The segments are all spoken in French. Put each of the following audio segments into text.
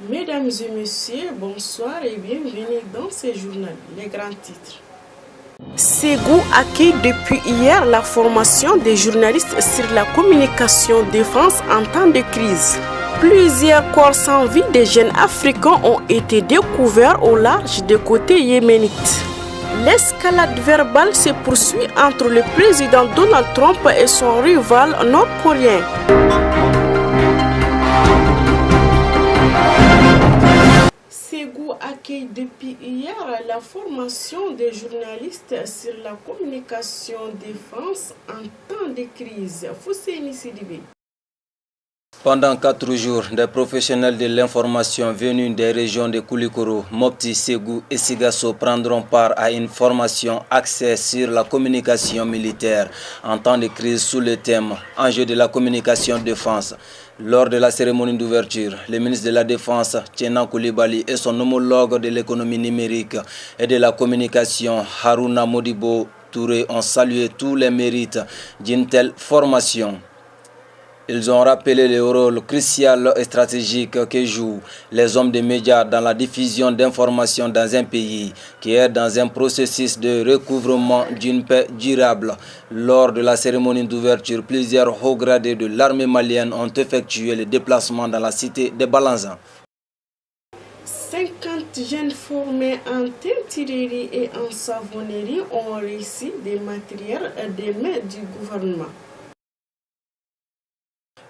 Mesdames et messieurs, bonsoir et bienvenue dans ce journal. Les grands titres. Ségou accueille depuis hier la formation des journalistes sur la communication défense en temps de crise. Plusieurs corps sans vie des jeunes africains ont été découverts au large des côtes yéménites. L'escalade verbale se poursuit entre le président Donald Trump et son rival nord-coréen. Ségou accueille depuis hier la formation des journalistes sur la communication défense en temps de crise. Fousséni Sidibé. Pendant 4 jours, des professionnels de l'information venus des régions de Koulikoro, Mopti, Ségou et Sigasso prendront part à une formation axée sur la communication militaire en temps de crise sous le thème « Enjeux de la communication défense ». Lors de la cérémonie d'ouverture, le ministre de la Défense, Tchéna Koulibaly, et son homologue de l'économie numérique et de la communication, Haruna Modibo Touré, ont salué tous les mérites d'une telle formation. Ils ont rappelé le rôle crucial et stratégique que jouent les hommes des médias dans la diffusion d'informations dans un pays qui est dans un processus de recouvrement d'une paix durable. Lors de la cérémonie d'ouverture, plusieurs hauts gradés de l'armée malienne ont effectué le déplacement dans la cité de Balanzan. 50 jeunes formés en teinturerie et en savonnerie ont reçu des matériels des mains du gouvernement.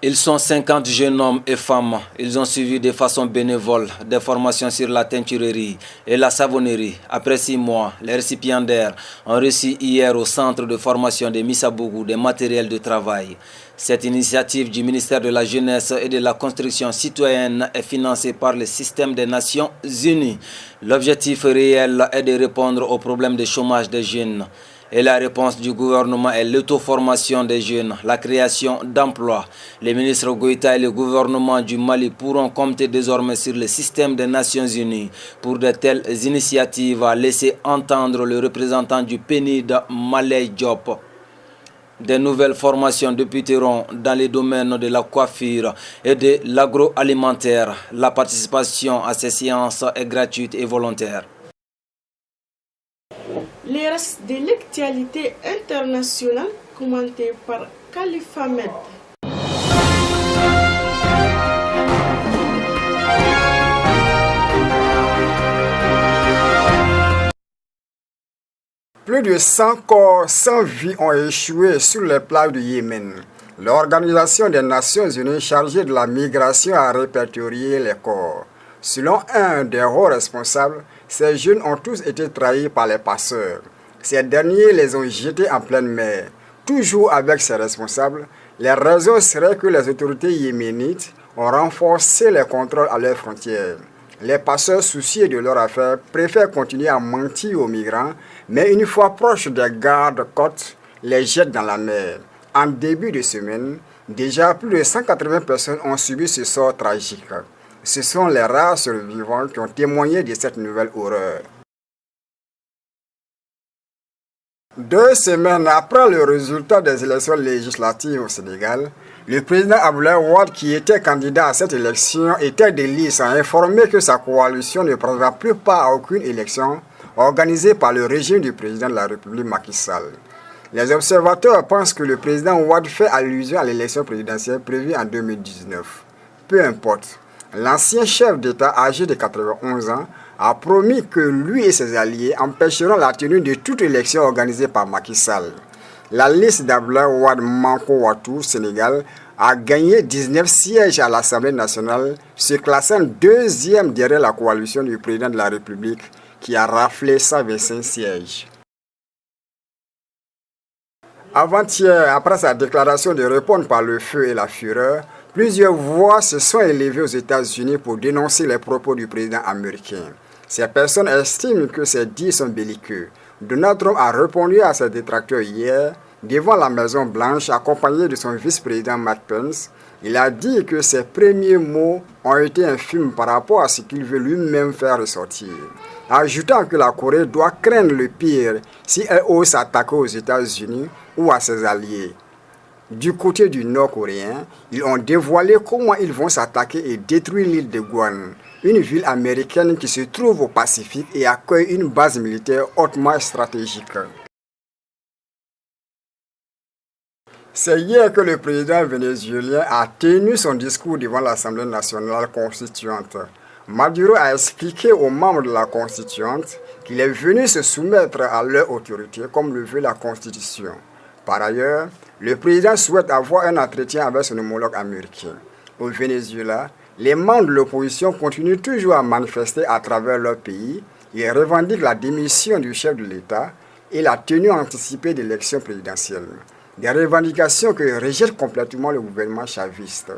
Ils sont 50 jeunes hommes et femmes. Ils ont suivi de façon bénévole des formations sur la teinturerie et la savonnerie. Après 6 mois, les récipiendaires ont reçu hier au centre de formation de Missabougou des matériels de travail. Cette initiative du ministère de la Jeunesse et de la Construction citoyenne est financée par le système des Nations Unies. L'objectif réel est de répondre au problème de chômage des jeunes. Et la réponse du gouvernement est l'auto-formation des jeunes, la création d'emplois. Le ministre Goïta et le gouvernement du Mali pourront compter désormais sur le système des Nations Unies pour de telles initiatives, a laissé entendre le représentant du PNID, Malay Diop. Des nouvelles formations débuteront dans les domaines de la coiffure et de l'agroalimentaire. La participation à ces séances est gratuite et volontaire. Les restes de l'actualité internationale commentés par Khalifa Med. Plus de 100 corps sans vie ont échoué sur les plages du Yémen. L'Organisation des Nations Unies chargée de la migration a répertorié les corps. Selon un des hauts responsables, ces jeunes ont tous été trahis par les passeurs. Ces derniers les ont jetés en pleine mer. Toujours avec ces responsables, les raisons seraient que les autorités yéménites ont renforcé les contrôles à leurs frontières. Les passeurs soucieux de leur affaire préfèrent continuer à mentir aux migrants, mais une fois proches des gardes-côtes, les jettent dans la mer. En début de semaine, déjà plus de 180 personnes ont subi ce sort tragique. Ce sont les rares survivants qui ont témoigné de cette nouvelle horreur. 2 semaines après le résultat des élections législatives au Sénégal, le président Abdoulaye Wade, qui était candidat à cette élection, était de liste, a informé que sa coalition ne prendra plus part à aucune élection organisée par le régime du président de la République Macky Sall. Les observateurs pensent que le président Wade fait allusion à l'élection présidentielle prévue en 2019. Peu importe. L'ancien chef d'État âgé de 91 ans a promis que lui et ses alliés empêcheront la tenue de toute élection organisée par Macky Sall. La liste d'Abdoulaye Wade Manko Watou, Sénégal, a gagné 19 sièges à l'Assemblée nationale, se classant 2e derrière la coalition du président de la République qui a raflé 125 sièges. Avant-hier, après sa déclaration de répondre par le feu et la fureur, plusieurs voix se sont élevées aux États-Unis pour dénoncer les propos du président américain. Ces personnes estiment que ces dires sont belliqueux. Donald Trump a répondu à ses détracteurs hier devant la Maison-Blanche accompagné de son vice-président Mike Pence. Il a dit que ses premiers mots ont été infimes par rapport à ce qu'il veut lui-même faire ressortir, ajoutant que la Corée doit craindre le pire si elle ose s'attaquer aux États-Unis ou à ses alliés. Du côté du nord-coréen, ils ont dévoilé comment ils vont s'attaquer et détruire l'île de Guam, une ville américaine qui se trouve au Pacifique et accueille une base militaire hautement stratégique. C'est hier que le président vénézuélien a tenu son discours devant l'Assemblée nationale constituante. Maduro a expliqué aux membres de la constituante qu'il est venu se soumettre à leur autorité comme le veut la Constitution. Par ailleurs, le président souhaite avoir un entretien avec son homologue américain. Au Venezuela, les membres de l'opposition continuent toujours à manifester à travers leur pays. Ils revendiquent la démission du chef de l'État et la tenue anticipée d'élections présidentielles. Des revendications que rejette complètement le gouvernement chaviste.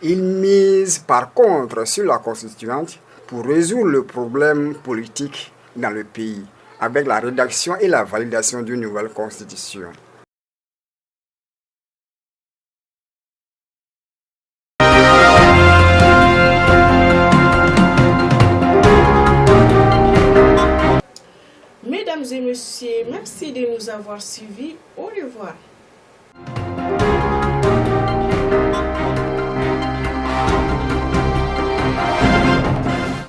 Ils misent par contre sur la constituante pour résoudre le problème politique dans le pays, avec la rédaction et la validation d'une nouvelle constitution. Mesdames et messieurs, merci de nous avoir suivis. Au revoir.